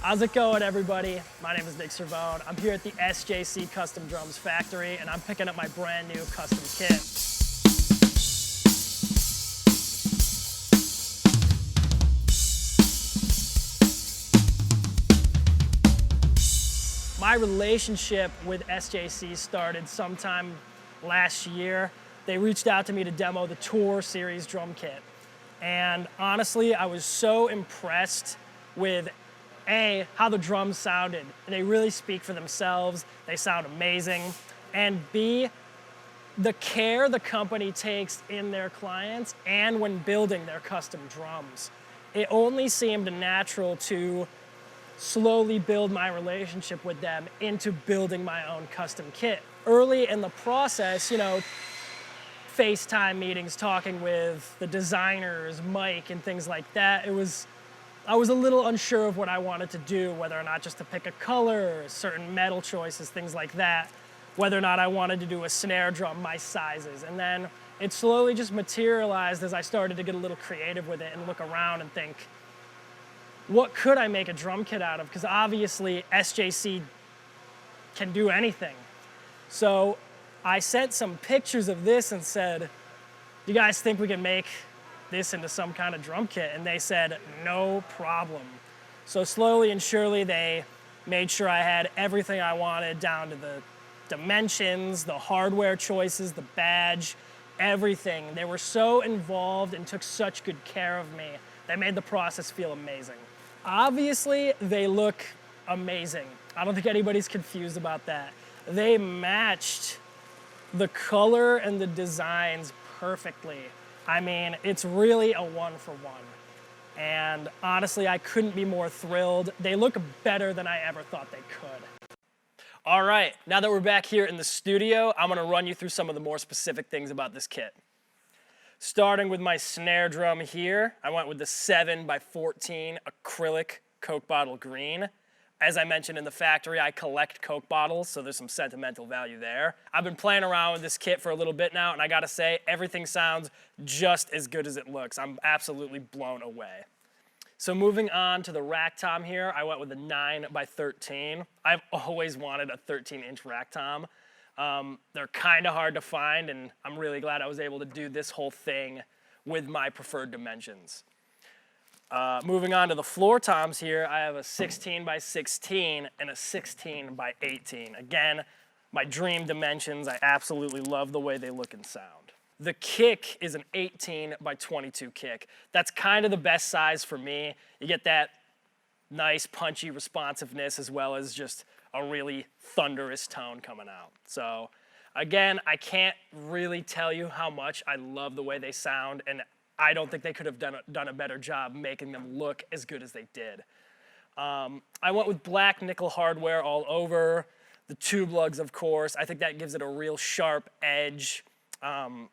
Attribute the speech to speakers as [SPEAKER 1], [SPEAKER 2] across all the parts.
[SPEAKER 1] How's it going, everybody? My name is Nick Cervone. I'm here at the SJC Custom Drums factory, and I'm picking up my brand new custom kit. My relationship with SJC started sometime last year. They reached out to me to demo the Tour Series drum kit. And honestly, I was so impressed with A, how the drums sounded. They really speak for themselves. They sound amazing. And B, the care the company takes in their clients and when building their custom drums. It only seemed natural to slowly build my relationship with them into building my own custom kit. Early in the process, FaceTime meetings, talking with the designers, Mike, and things like that, I was a little unsure of what I wanted to do, whether or not just to pick a color, certain metal choices, things like that, whether or not I wanted to do a snare drum, my sizes. And then it slowly just materialized as I started to get a little creative with it and look around and think, what could I make a drum kit out of? Because obviously SJC can do anything. So I sent some pictures of this and said, do you guys think we can make this into some kind of drum kit? And they said, no problem. So slowly and surely they made sure I had everything I wanted, down to the dimensions, the hardware choices, the badge, everything. They were so involved and took such good care of me. They made the process feel amazing. Obviously, they look amazing. I don't think anybody's confused about that. They matched the color and the designs perfectly. I mean, it's really a one-for-one. And honestly, I couldn't be more thrilled. They look better than I ever thought they could. All right, now that we're back here in the studio, I'm gonna run you through some of the more specific things about this kit. Starting with my snare drum here, I went with the 7x14 acrylic Coke bottle green. As I mentioned in the factory, I collect Coke bottles, so there's some sentimental value there. I've been playing around with this kit for a little bit now, and I gotta say, everything sounds just as good as it looks. I'm absolutely blown away. So moving on to the rack tom here, I went with a 9x13. I've always wanted a 13-inch rack tom. They're kind of hard to find, and I'm really glad I was able to do this whole thing with my preferred dimensions. Moving on to the floor toms here, I have a 16x16 and a 16x18. Again, my dream dimensions. I absolutely love the way they look and sound. The kick is an 18x22 kick. That's kind of the best size for me. You get that nice punchy responsiveness as well as just a really thunderous tone coming out. So again, I can't really tell you how much I love the way they sound, and I don't think they could have done a better job making them look as good as they did. I went with black nickel hardware all over, the tube lugs, of course. I think that gives it a real sharp edge. All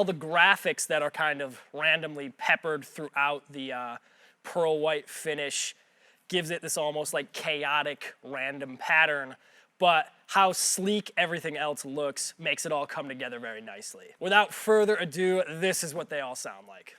[SPEAKER 1] the graphics that are kind of randomly peppered throughout the pearl white finish gives it this almost like chaotic random pattern, but how sleek everything else looks makes it all come together very nicely. Without further ado, this is what they all sound like.